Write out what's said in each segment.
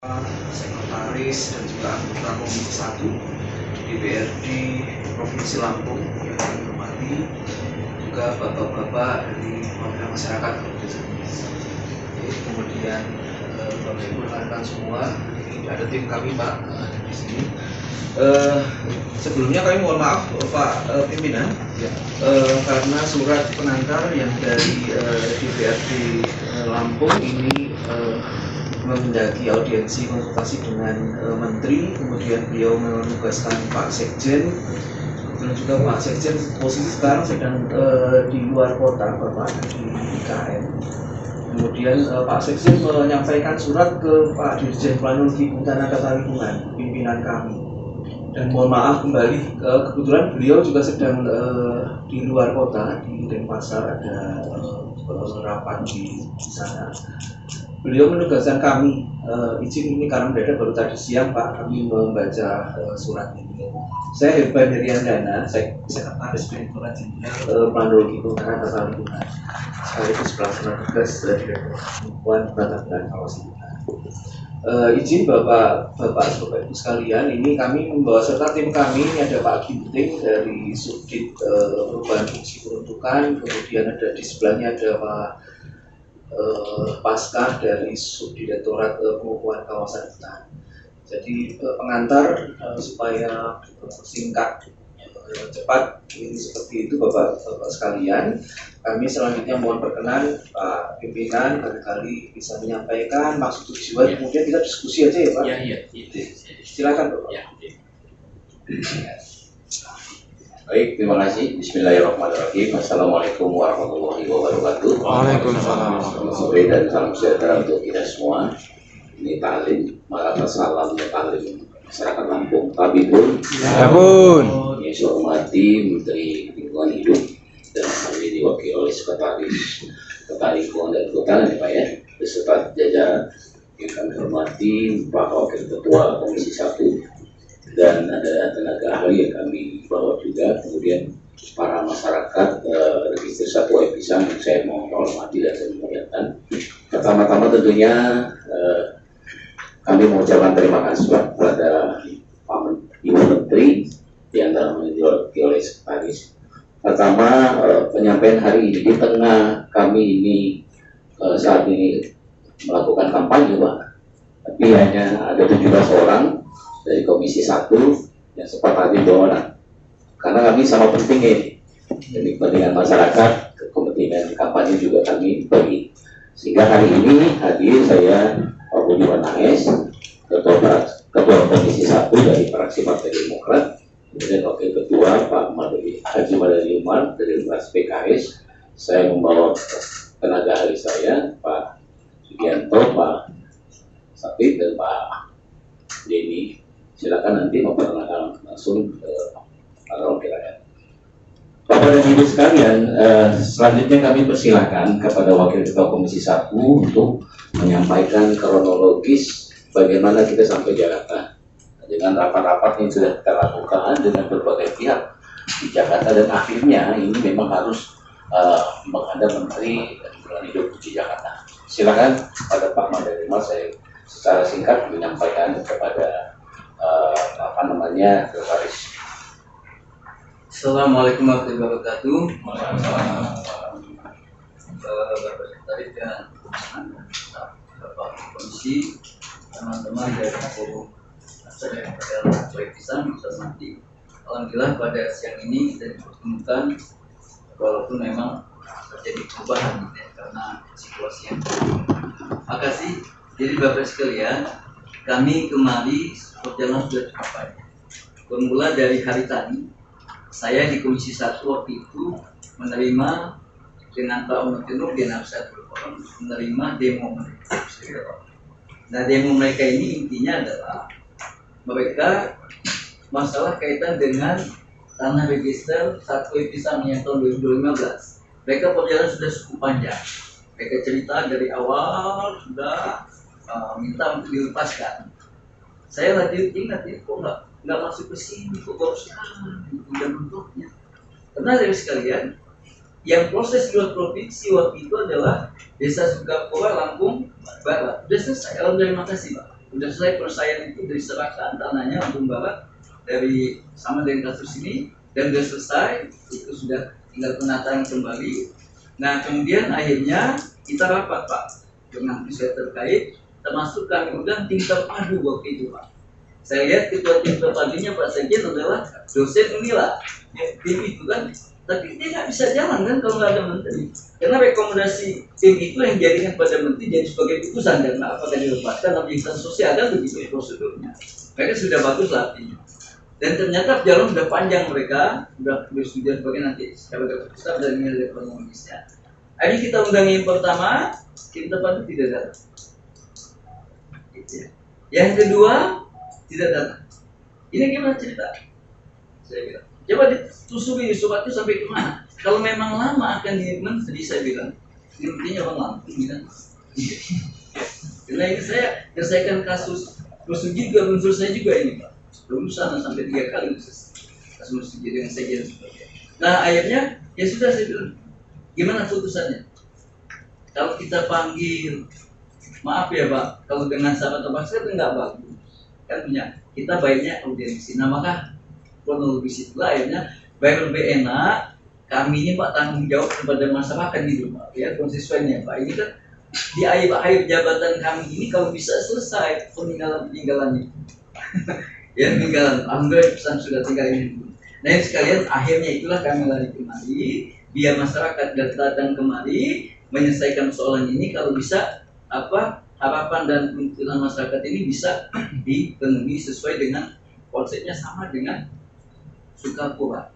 Sekretaris dan juga anggota Komisi 1 DPRD Provinsi Lampung yang kami hormati, juga bapak-bapak dari warga masyarakat. Kemudian Bapak Ibu rekan semua, ini ada tim kami Pak di sini. Sebelumnya kami mohon maaf Pak Pimpinan, karena surat pengantar yang dari DPRD Lampung ini mendaki audiensi konsultasi dengan Menteri, kemudian beliau menugaskan Pak Sekjen, dan juga Pak Sekjen posisi sekarang sedang di luar kota, Bapak di IKN. Kemudian Pak Sekjen menyampaikan surat ke Pak Dirjen Planologi dan Tata Lingkungan, pimpinan kami. Dan mohon maaf kembali, kebetulan beliau juga sedang di luar kota, di Denpasar, ada rapat di sana. Beliau menugaskan kami, izin ini karena mendadak baru tadi siang Pak, kami membaca surat ini. Saya Herban Heriandana, Sekretaris Direktorat Jenderal Planologi dan Tata Lingkungan, sekaligus pelaksana tugas Direktorat Lingkungan dan Kawasan Hutan. Izin Bapak Ibu sekalian, ini kami membawa serta tim kami, ini ada Pak Ginting dari Subdit Perubahan Fungsi Peruntukan, kemudian ada di sebelahnya ada Pak Paskah dari Subdirektorat Pengukuhan Kawasan Hutan. Jadi pengantar supaya singkat cepat ini seperti itu Bapak sekalian. Kami selanjutnya mohon perkenan Pak Pimpinan barangkali bisa menyampaikan maksud tujuan, kemudian kita diskusi aja ya Pak. Iya. Silakan Bapak. Ya. Baik, terima kasih. Bismillahirrahmanirrahim. Assalamualaikum warahmatullahi wabarakatuh. Waalaikumsalam. Sore dan salam sejahtera untuk kita semua. Ini taklim, malam salam taklim masyarakat Lampung. Kami pun, yang saya hormati Menteri Lingkungan Hidup dan hal ini diwakili oleh Sekretaris Tata Lingkungan dan Kehutanan, Pak ya, beserta jajaran yang kami hormati, Pak Wakil Ketua Komisi 1. Dan ada tenaga ahli yang kami bawa juga, kemudian para masyarakat register Satwa Episang yang saya mau hormati dan saya muliakan. Pertama-tama tentunya kami mengucapkan terima kasih kepada Pak Ibu Menteri yang telah diwakili oleh Sekretaris. Pertama, penyampaian hari ini di tengah kami ini saat ini melakukan kampanye Pak, tapi hanya ada 17 orang dari Komisi 1 yang sepakati bahwa karena kami sama pentingnya jadi kepentingan masyarakat, kepentingan kampanye juga kami bagi, sehingga hari ini hadir saya Pak Budiman AS, Ketua Komisi 1 dari fraksi Partai Demokrat, kemudian Wakil Ketua Pak Haji Madani Umar dari fraksi PKS. Saya membawa tenaga ahli saya Pak Sugianto, Pak Sapit dan Pak Denny. Silakan nanti memperkenalkan langsung para wakil rakyat. Bapak dan Ibu sekalian, selanjutnya kami persilahkan kepada Wakil Ketua Komisi 1 untuk menyampaikan kronologis bagaimana kita sampai Jakarta dengan rapat-rapat yang sudah kita lakukan dengan berbagai pihak di Jakarta, dan akhirnya ini memang harus menghadap Menteri Lingkungan Hidup di Jakarta. Silakan pada Pak Madani Umar, saya secara singkat menyampaikan kepada Sekretaris. Assalamualaikum warahmatullahi wabarakatuh. Bapak Sekretaris dan Bapak Komisi, teman-teman dari forum Satwa Episang, nanti alhamdulillah pada siang ini kita dipertemukan walaupun memang terjadi perubahan karena situasi yang makasih. Jadi Bapak sekalian, kami kembali berjalan sudah cukup banyak. Bermula dari hari tadi, saya di Komisi 1 waktu itu menerima dengan Pak Menteri Genap satu orang menerima demo mereka. Nah, demo mereka ini intinya adalah mereka masalah kaitan dengan tanah register Satwa Episang yang tahun 2015. Mereka perjalanan sudah cukup panjang. Mereka cerita dari awal sudah minta untuk dilepaskan. Saya lagi ingat ini kok nggak masuk ke sini, kok baru sekarang dan bentuknya. Karena dari sekalian, yang proses luar provinsi waktu itu adalah Desa Sukapura, Lampung Barat. Sudah selesai, alhamdulillah, terima kasih Pak. Sudah selesai penyelesaian itu diserahkan tanahnya untuk Bapak dari sama dengan kasus ini, dan sudah selesai, itu sudah tinggal penataan kembali. Nah kemudian akhirnya kita rapat Pak dengan pihak terkait, termasuk kami undang tim terpadu waktu itu Pak. Saya lihat ketua tim terpadunya Pak Sekjen adalah dosen Unila. Tim itu kan, tapi dia nggak bisa jalan kan kalau nggak ada menteri. Karena rekomendasi tim itu yang dijadikan pada menteri jadi sebagai putusan, dan apakah dilepaskan atau instansi sosial, kan begitu prosedurnya. Mereka sudah bagus lah timnya. Dan ternyata jalan sudah panjang, mereka sudah bersedia sebagai nanti sebagai pusat dan nilai ekonomisnya. Hari kita undang yang pertama, tim terpadu tidak datang. Gitu ya. Yang kedua tidak datang. Ini gimana cerita? Saya bilang, coba ditusuri surat itu sampai kemana? Kalau memang lama akan menteri, saya bilang, ini mestinya Bang Lampung bilang. Karena ini saya selesaikan kasus juga unsur saya juga ini Pak. Belum sana sampai 3 kali kasus musik dengan saya. Nah akhirnya ya sudah, saya bilang, gimana putusannya? Kalau kita panggil, maaf ya Pak, kalau dengan sahabat terpaksa itu nggak bagus. Kan punya kita baiknya audiensi. Nah maka kronologis itu akhirnya baik lebih enak. Kami ini Pak tanggung jawab kepada masyarakat gitu Pak. Ya konstituennya Pak. Ini kan di akhir jabatan kami ini kalau bisa selesai peninggalan ya peninggalan. Alhamdulillah pesan sudah tinggal ini. Nah ini sekalian akhirnya itulah kami lari kemari biar masyarakat datang kemari menyelesaikan persoalan ini, kalau bisa harapan dan tuntutan masyarakat ini bisa dipenuhi sesuai dengan konsepnya sama dengan Sukapura.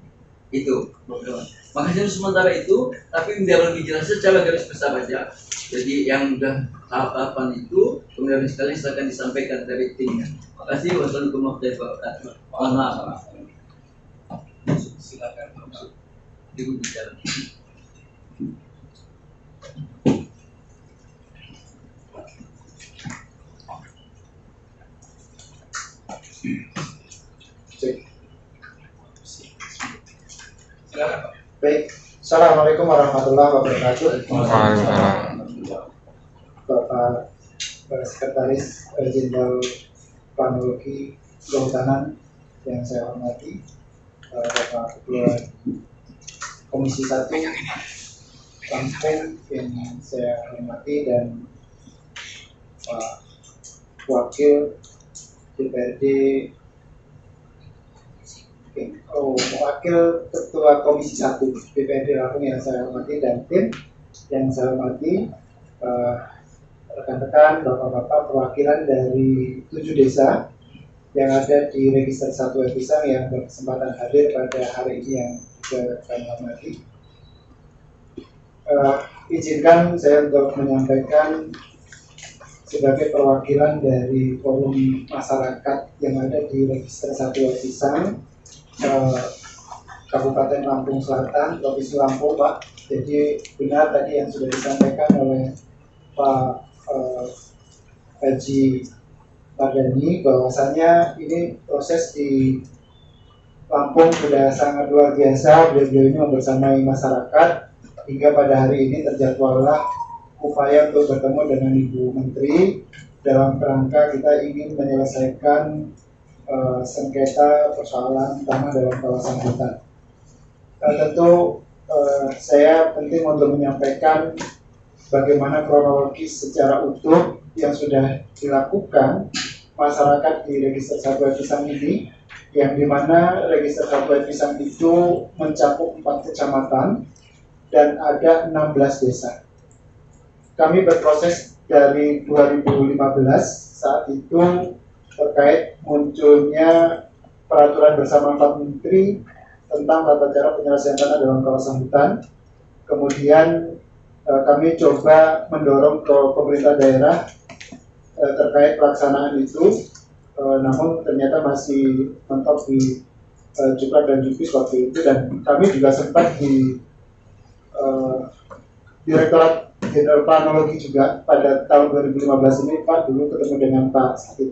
Itu makanya sementara itu, tapi biar lebih jelas secara garis besar saja. Jadi yang udah tahapan itu kemudian sekalian silakan disampaikan dari timnya. Makasih. Wassalamualaikum warahmatullahi wabarakatuh. Mohon maaf. Silakan Ibu bicara. Baik, Assalamualaikum warahmatullahi wabarakatuh. Bapak Sekretaris Jenderal Planologi Kehutanan yang saya hormati, Bapak Ketua Komisi 1 Lampung yang saya hormati, dan Pak Wakil DPRD, Wakil Ketua Komisi 1 DPRD Lampung yang saya hormati, dan tim yang saya hormati, rekan-rekan, bapak-bapak perwakilan dari 7 desa yang ada di Register 1 Pisang yang berkesempatan hadir pada hari ini yang juga kami hormati. Izinkan saya untuk menyampaikan sebagai perwakilan dari forum masyarakat yang ada di Register 1 Pisang, Kabupaten Lampung Selatan, Provinsi Lampung, Pak. Jadi benar tadi yang sudah disampaikan oleh Pak Haji Mardani bahwasanya ini proses di Lampung sudah sangat luar biasa. Beliau ini membersamai masyarakat hingga pada hari ini terjadwallah upaya untuk bertemu dengan Ibu Menteri dalam kerangka kita ingin menyelesaikan sengketa persoalan tanah dalam kawasan hutan. Tentu saya penting untuk menyampaikan bagaimana kronologis secara utuh yang sudah dilakukan masyarakat di Register 1 Pisang ini, yang dimana Register 1 Pisang itu mencakup 4 kecamatan dan ada 16 desa. Kami berproses dari 2015, saat itu terkait munculnya peraturan bersama 4 menteri tentang tata cara penyelesaian tanah dalam kawasan hutan. Kemudian kami coba mendorong ke pemerintah daerah terkait pelaksanaan itu, namun ternyata masih mentok di Juklat dan Jupis waktu itu, dan kami juga sempat di Direktorat Jenderal Planologi juga pada tahun 2015 ini, Pak, dulu ketemu dengan Pak Sakit.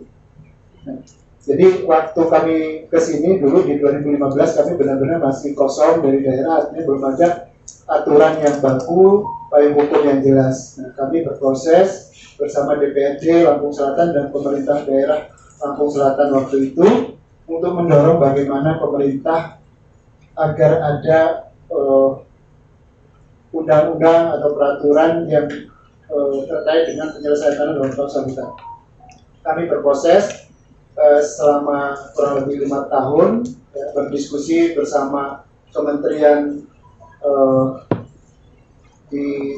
Nah, jadi waktu kami ke sini dulu di 2015 kami benar-benar masih kosong dari daerah, artinya belum ada aturan yang baku, payung hukum yang jelas. Nah, kami berproses bersama DPRD Lampung Selatan dan pemerintah daerah Lampung Selatan waktu itu untuk mendorong bagaimana pemerintah agar ada undang-undang atau peraturan yang terkait dengan penyelesaian tanah dalam kawasan hutan. Kami berproses selama kurang lebih 5 tahun, ya, berdiskusi bersama kementerian di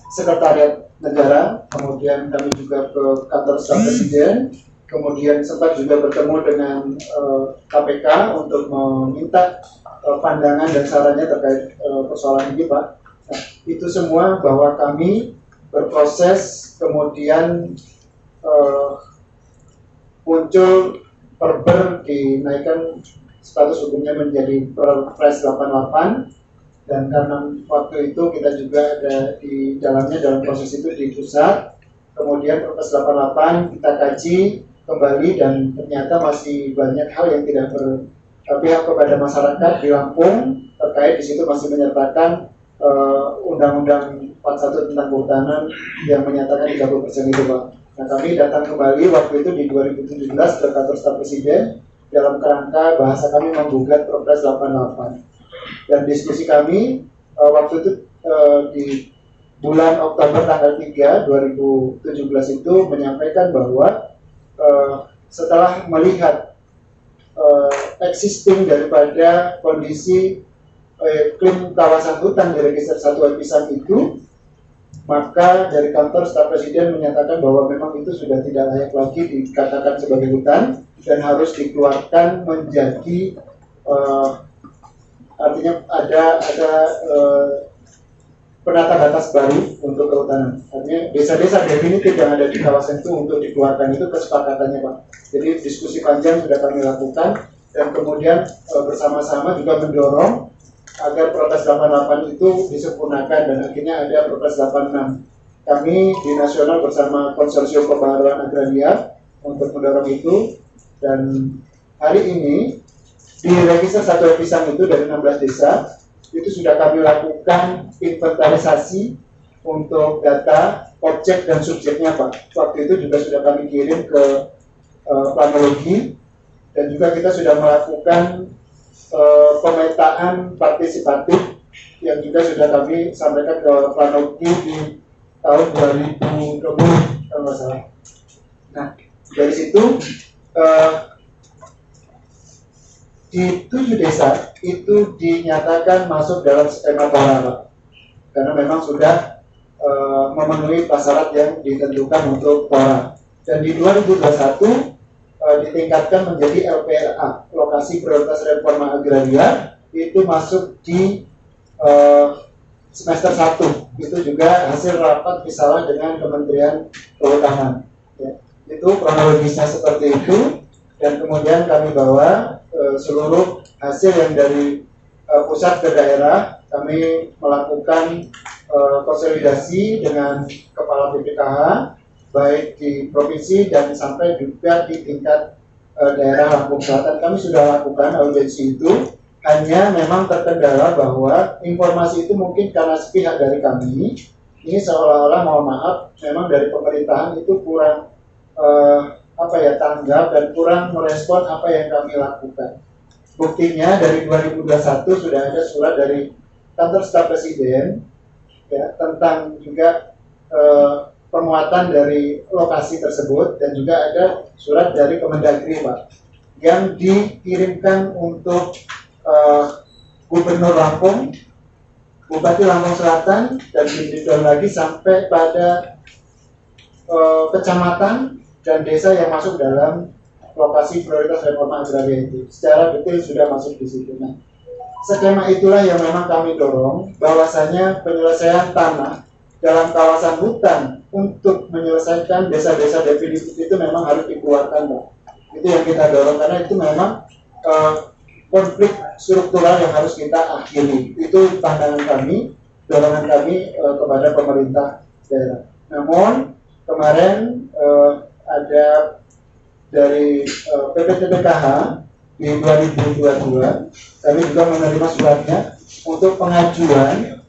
Sekretariat Negara, kemudian kami juga ke kantor staf presiden, kemudian sempat juga bertemu dengan KPK untuk meminta pandangan dan sarannya terkait persoalan ini, Pak. Nah, itu semua bahwa kami berproses, kemudian muncul Perber dinaikkan status hukumnya menjadi Perpres 88, dan karena waktu itu kita juga ada di dalamnya dalam proses itu di pusat, kemudian Perpres 88 kita kaji kembali dan ternyata masih banyak hal yang tidak berpihak kepada masyarakat di Lampung, terkait di situ masih menyertakan Undang-Undang 41 tentang kehutanan yang menyatakan 30% itu, Pak. Nah, kami datang kembali waktu itu di 2017 ke kantor staf presiden dalam kerangka bahasa kami menggugat Perpres 88. Dan diskusi kami waktu itu di bulan Oktober tanggal 3 2017 itu menyampaikan bahwa setelah melihat existing daripada kondisi klaim kawasan hutan di register 1 Episang itu, maka dari kantor staf presiden menyatakan bahwa memang itu sudah tidak layak lagi dikatakan sebagai hutan dan harus dikeluarkan menjadi artinya ada penata batas baru untuk kehutanan. Artinya desa-desa definitif yang ada di kawasan itu untuk dikeluarkan, itu kesepakatannya, Pak. Jadi diskusi panjang sudah kami lakukan dan kemudian bersama-sama juga mendorong agar Perpres 88 itu disempurnakan dan akhirnya ada Perpres 86. Kami di nasional bersama Konsorsium Pembaharuan Agraria untuk mendorong itu, dan hari ini di register 1 Episang itu dari 16 desa itu sudah kami lakukan inventarisasi untuk data objek dan subjeknya, Pak. Waktu itu juga sudah kami kirim ke planologi, dan juga kita sudah melakukan pemetaan partisipatif yang juga sudah kami sampaikan ke planologi di tahun 2020 kalau nggak salah. Nah, dari situ di 7 desa itu dinyatakan masuk dalam skema PORA, Pak, karena memang sudah memenuhi prasyarat yang ditentukan untuk PORA. Dan di 2021 ditingkatkan menjadi LPRA, lokasi prioritas reforma agraria, itu masuk di semester 1. Itu juga hasil rapat misalnya dengan Kementerian Kehutanan, ya. Itu kronologisnya seperti itu, dan kemudian kami bawa seluruh hasil yang dari pusat ke daerah. Kami melakukan konsolidasi dengan kepala BPKH baik di provinsi dan sampai juga di tingkat daerah Lampung Selatan. Kami sudah lakukan audiensi itu, hanya memang terkendala bahwa informasi itu mungkin karena sepihak dari kami, ini seolah-olah, mohon maaf, memang dari pemerintahan itu kurang tanggap dan kurang merespon apa yang kami lakukan. Buktinya dari 2021 sudah ada surat dari kantor staf presiden, ya, tentang juga penguatan dari lokasi tersebut, dan juga ada surat dari Kemendagri, Pak, yang dikirimkan untuk Gubernur Lampung, Bupati Lampung Selatan, dan diberikan lagi sampai pada kecamatan dan desa yang masuk dalam lokasi prioritas reforma agraria itu. Secara detail sudah masuk di situ. Nah, skema itulah yang memang kami dorong, bahwasanya penyelesaian tanah dalam kawasan hutan untuk menyelesaikan desa-desa definitif itu memang harus dikeluarkan, Pak. Itu yang kita dorong, karena itu memang konflik struktural yang harus kita akhiri. Itu pandangan kami, dorongan kami kepada pemerintah daerah. Namun kemarin ada dari PPTPKH di 2022, kami juga menerima suratnya untuk pengajuan